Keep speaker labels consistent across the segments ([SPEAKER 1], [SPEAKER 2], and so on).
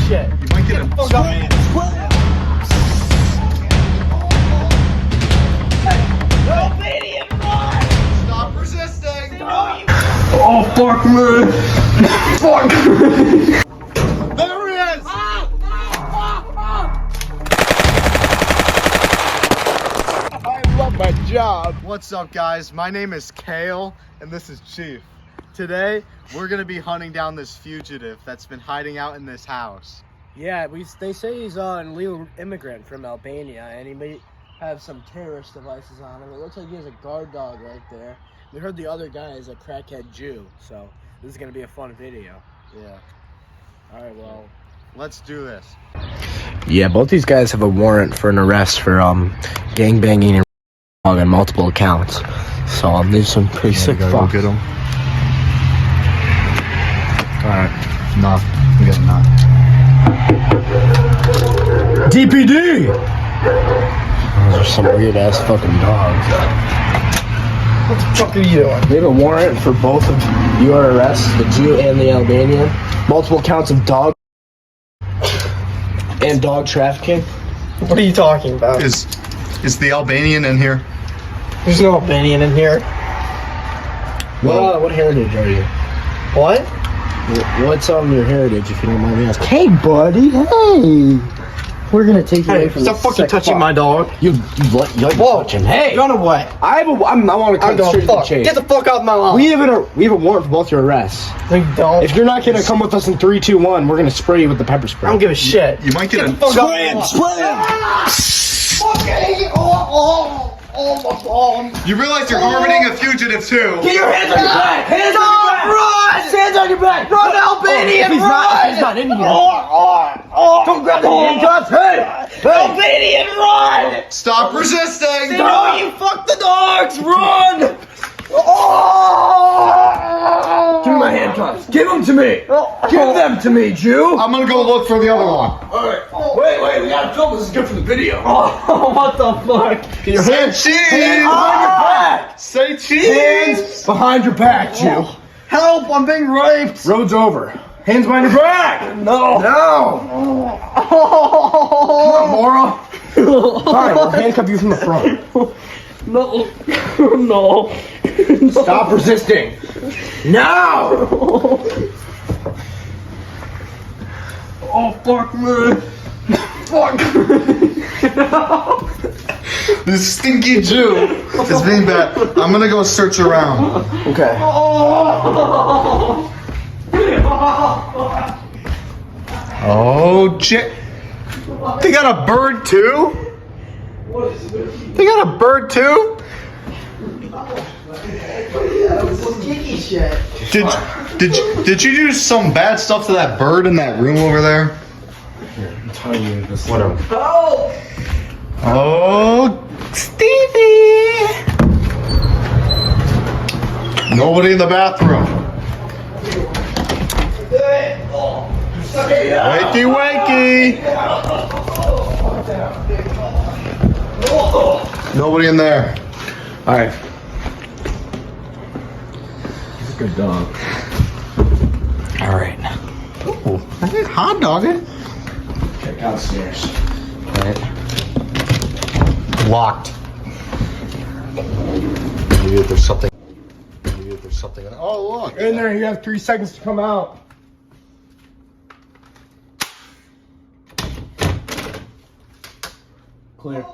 [SPEAKER 1] shit.
[SPEAKER 2] You might get a fuck up.
[SPEAKER 1] Albanian, run!
[SPEAKER 2] Stop resisting.
[SPEAKER 1] Oh, fuck me. Fuck me.
[SPEAKER 2] There he is.
[SPEAKER 1] I love my job.
[SPEAKER 2] What's up, guys? My name is Kale, and this is Chief. Today, we're gonna be hunting down this fugitive that's been hiding out in this house.
[SPEAKER 1] Yeah, they say he's an illegal immigrant from Albania, and he may have some terrorist devices on him. It looks like he has a guard dog right there. We heard the other guy is a crackhead Jew, so this is gonna be a fun video.
[SPEAKER 2] Yeah.
[SPEAKER 1] All right, well,
[SPEAKER 2] Let's do this.
[SPEAKER 1] yeah, both these guys have a warrant for an arrest for gangbanging and on multiple accounts. So these are some pretty sick fucks.
[SPEAKER 2] Get him.
[SPEAKER 1] All right,
[SPEAKER 2] Nah, we got a knock.
[SPEAKER 1] DPD. Those are some weird ass fucking dogs.
[SPEAKER 2] What the fuck are you doing?
[SPEAKER 1] We have a warrant for both of your arrests, the Jew and the Albanian. Multiple counts of dog and dog trafficking.
[SPEAKER 3] What are you talking about?
[SPEAKER 2] Is the Albanian in here?
[SPEAKER 3] There's no Albanian in here.
[SPEAKER 1] What heritage are you?
[SPEAKER 3] What?
[SPEAKER 1] What's your heritage, if you don't mind me asking? Hey, buddy. Hey. We're gonna take you away from
[SPEAKER 3] Stop
[SPEAKER 1] this
[SPEAKER 3] fucking
[SPEAKER 1] sick
[SPEAKER 3] touching
[SPEAKER 1] fuck.
[SPEAKER 3] my dog.
[SPEAKER 1] You touching. Hey.
[SPEAKER 3] Run away.
[SPEAKER 1] I want to
[SPEAKER 3] I'm
[SPEAKER 1] cut
[SPEAKER 3] going
[SPEAKER 1] straight to the
[SPEAKER 3] fuck.
[SPEAKER 1] chase.
[SPEAKER 3] Get the fuck out of my lawn.
[SPEAKER 1] We have a warrant for both your arrests.
[SPEAKER 3] No, you don't.
[SPEAKER 1] If you're not gonna come with us in 3, 2, 1, we're gonna spray you with the pepper spray.
[SPEAKER 3] I don't give a shit.
[SPEAKER 2] You might get a
[SPEAKER 3] Fuck out of my lawn.
[SPEAKER 2] You realize you're harboring a fugitive too.
[SPEAKER 1] Get your hands on your back! Hands on your back!
[SPEAKER 3] Run!
[SPEAKER 1] Hands on your back!
[SPEAKER 3] Run, Albanian,
[SPEAKER 1] if he's not in here. Don't grab the handcuffs! Hey!
[SPEAKER 3] Albanian, run!
[SPEAKER 2] Stop resisting.
[SPEAKER 3] No, you fuck the dogs! Run!
[SPEAKER 1] Give me my handcuffs! Give them to me! Give them to me, Jew!
[SPEAKER 2] I'm gonna go look for the other one.
[SPEAKER 1] Alright. Wait, we gotta film this. This is good for the video.
[SPEAKER 3] Oh, what the fuck?
[SPEAKER 1] Get your
[SPEAKER 2] Say
[SPEAKER 1] hands
[SPEAKER 2] cheese.
[SPEAKER 1] behind your back!
[SPEAKER 2] Say cheese.
[SPEAKER 1] Hands behind your back, Jew.
[SPEAKER 3] Help! I'm being raped!
[SPEAKER 1] Road's over. Hands behind your back!
[SPEAKER 3] No!
[SPEAKER 1] No! Come on, Mora. Fine, we'll handcuff you from the front.
[SPEAKER 3] No! No!
[SPEAKER 1] Stop resisting. Now!
[SPEAKER 3] Oh, fuck me!
[SPEAKER 1] Fuck!
[SPEAKER 2] This stinky Jew is being bad. I'm gonna go search around.
[SPEAKER 1] Okay.
[SPEAKER 2] Oh, shit. They got a bird too? They got a bird too? Did you do some bad stuff to that bird in that room over there?
[SPEAKER 1] I'm telling you this. Whatever.
[SPEAKER 2] Oh, Stevie! Nobody in the bathroom. Wakey, wakey! Nobody in there.
[SPEAKER 1] Alright. He's a good dog. Alright.
[SPEAKER 2] Ooh, hot dog it.
[SPEAKER 1] Check downstairs. Alright.
[SPEAKER 2] Locked. Maybe there's something. Oh, look.
[SPEAKER 1] In there, you have 3 seconds to come out. Clear.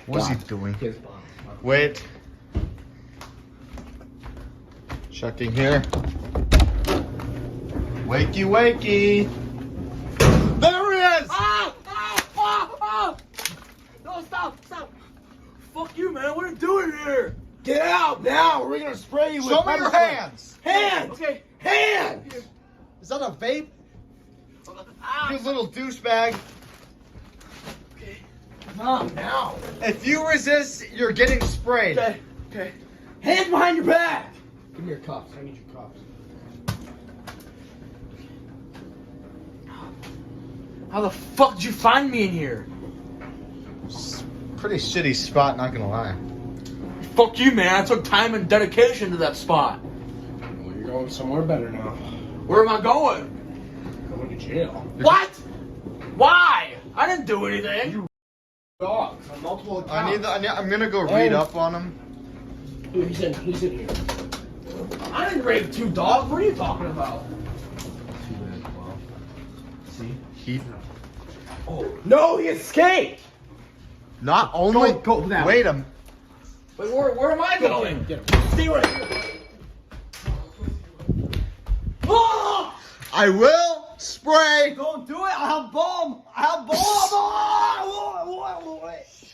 [SPEAKER 2] What's he doing? Wait. Checking here. Wakey, wakey. There he is!
[SPEAKER 3] No, stop! Fuck you, man! What are you doing here?
[SPEAKER 1] Get out now! We're gonna spray you with
[SPEAKER 2] Show me
[SPEAKER 1] pepper
[SPEAKER 2] your
[SPEAKER 1] spray.
[SPEAKER 2] hands!
[SPEAKER 1] Hands!
[SPEAKER 3] Okay.
[SPEAKER 1] Hands!
[SPEAKER 2] Is that a vape? You little douchebag.
[SPEAKER 1] Mom, now!
[SPEAKER 2] If you resist, you're getting sprayed.
[SPEAKER 3] Okay.
[SPEAKER 1] Hands behind your back! Give me your cuffs. I need your cuffs.
[SPEAKER 3] How the fuck did you find me in here?
[SPEAKER 2] Pretty shitty spot, not gonna lie.
[SPEAKER 3] Fuck you, man. I took time and dedication to that spot.
[SPEAKER 1] Well, you're going somewhere better now.
[SPEAKER 3] Where am I going? going to jail.
[SPEAKER 1] What? Why? I didn't do anything.
[SPEAKER 3] Dogs on multiple accounts.
[SPEAKER 2] I'm gonna go read up on him.
[SPEAKER 1] He's in here. I didn't rape 2 dogs. What are you talking about?
[SPEAKER 3] See?
[SPEAKER 2] He
[SPEAKER 1] Oh no, he escaped.
[SPEAKER 2] not only
[SPEAKER 3] Go that
[SPEAKER 2] wait a
[SPEAKER 1] Wait, where am I going?
[SPEAKER 3] Get him.
[SPEAKER 1] Stay right here. Oh!
[SPEAKER 2] I will spray.
[SPEAKER 1] Don't do it. I have bomb.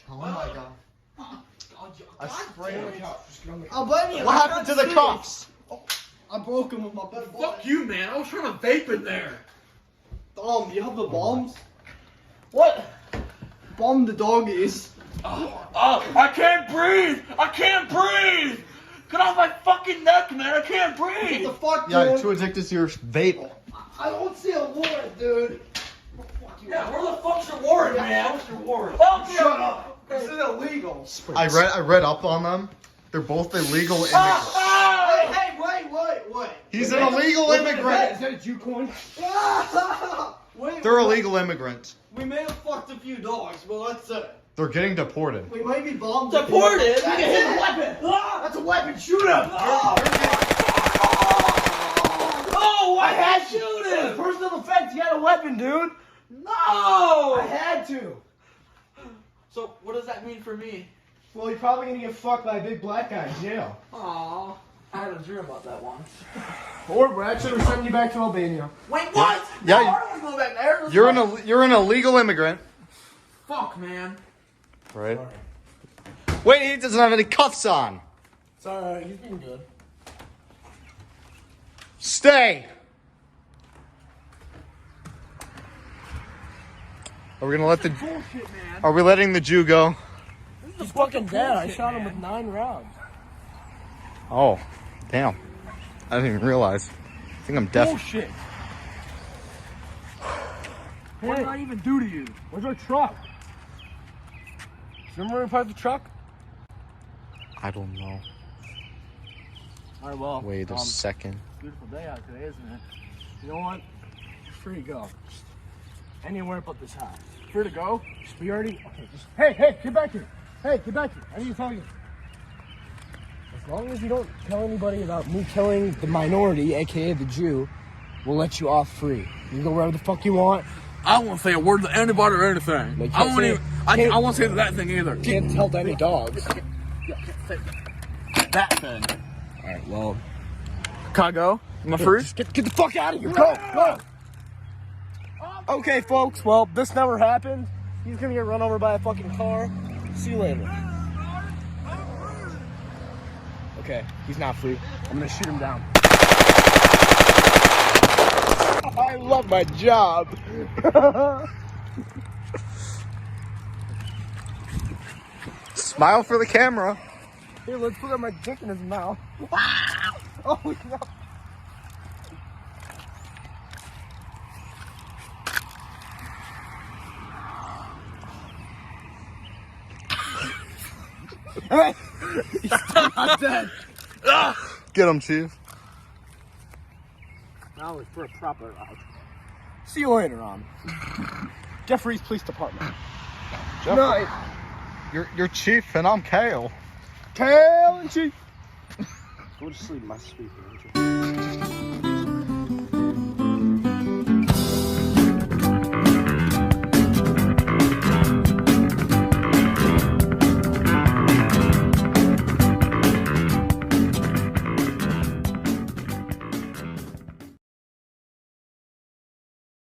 [SPEAKER 2] Oh my god. I sprayed him.
[SPEAKER 1] I'll blame you.
[SPEAKER 2] What happened to the cuffs?
[SPEAKER 1] I broke him with my bed.
[SPEAKER 3] Fuck you, man. I was trying to vape in there.
[SPEAKER 1] You have the bombs? What? Bomb the doggies.
[SPEAKER 3] I can't breathe. I can't breathe. Get off my fucking neck, man. I can't breathe.
[SPEAKER 1] What the fuck, dude?
[SPEAKER 2] Yeah, you're too addicted to your vape.
[SPEAKER 1] I don't see a warrant, dude.
[SPEAKER 3] Yeah, where the fuck's your warrant, man? Where's your warrant?
[SPEAKER 1] Fuck you. Shut up. This is illegal.
[SPEAKER 2] I read up on them. They're both illegal immigrants.
[SPEAKER 1] Hey, wait.
[SPEAKER 2] He's an illegal immigrant.
[SPEAKER 3] Is that a Jew coin?
[SPEAKER 1] Wait,
[SPEAKER 2] They're illegal immigrants.
[SPEAKER 1] We may have fucked a few dogs, but that's it.
[SPEAKER 2] They're getting deported.
[SPEAKER 1] We might be bombed.
[SPEAKER 3] Deported?
[SPEAKER 1] That's a weapon. That's a weapon. Shoot him.
[SPEAKER 3] Oh,
[SPEAKER 1] I had to
[SPEAKER 3] shoot him.
[SPEAKER 1] Personal defense. You had a weapon, dude.
[SPEAKER 3] No.
[SPEAKER 1] I had to.
[SPEAKER 3] So, what does that mean for me?
[SPEAKER 1] Well, you're probably gonna get fucked by a big black guy in jail.
[SPEAKER 3] Aw, I had a dream about that once.
[SPEAKER 1] Or actually, we're sending you back to Albania.
[SPEAKER 3] Wait, what?
[SPEAKER 2] Yeah,
[SPEAKER 3] No, I don't want to go back there.
[SPEAKER 2] You're an illegal immigrant.
[SPEAKER 3] Fuck, man.
[SPEAKER 2] Right. Wait, he doesn't have any cuffs on.
[SPEAKER 1] It's alright. He's been good.
[SPEAKER 2] Stay. Are we gonna let the?
[SPEAKER 3] Bullshit, man.
[SPEAKER 2] Are we letting the Jew go?
[SPEAKER 1] He's fucking dead. I shot him with 9 rounds.
[SPEAKER 2] Oh, damn. I didn't even realize. I think I'm deaf.
[SPEAKER 3] Bullshit. What did I even do to you?
[SPEAKER 1] Where's our truck? Remember when we parked the truck?
[SPEAKER 2] I don't know.
[SPEAKER 1] Alright, well.
[SPEAKER 2] Wait a second.
[SPEAKER 1] Beautiful day out today, isn't it? You know what? You're free to go. Just anywhere but this house. Free to go? Just we already. Okay, just. Hey, get back here. Hey, get back here. I need to tell you. As long as you don't tell anybody about me killing the minority, aka the Jew, we'll let you off free. You can go wherever the fuck you want.
[SPEAKER 3] I won't say a word to anybody or anything.
[SPEAKER 1] Like,
[SPEAKER 3] I won't
[SPEAKER 1] say-
[SPEAKER 3] even.
[SPEAKER 1] can't-
[SPEAKER 3] I won't say that thing either.
[SPEAKER 1] Can't tell to any dogs.
[SPEAKER 3] That thing.
[SPEAKER 1] Alright, well.
[SPEAKER 3] Can I go? Am I free?
[SPEAKER 1] Just get the fuck out of here. Go. Okay, folks. Well, this never happened. He's gonna get run over by a fucking car. See you later. Okay, he's not free. I'm gonna shoot him down. I love my job.
[SPEAKER 2] Smile for the camera.
[SPEAKER 1] Here, let's put my dick in his mouth. Oh no. Hey, he's still not dead.
[SPEAKER 2] Get him, Chief.
[SPEAKER 1] Now it's for a proper ride. See you later on. Jeffries Police Department.
[SPEAKER 2] Jeff,
[SPEAKER 1] Night.
[SPEAKER 2] you're Chief and I'm Kale.
[SPEAKER 1] Kale and Chief. Go to sleep, my sweet angel.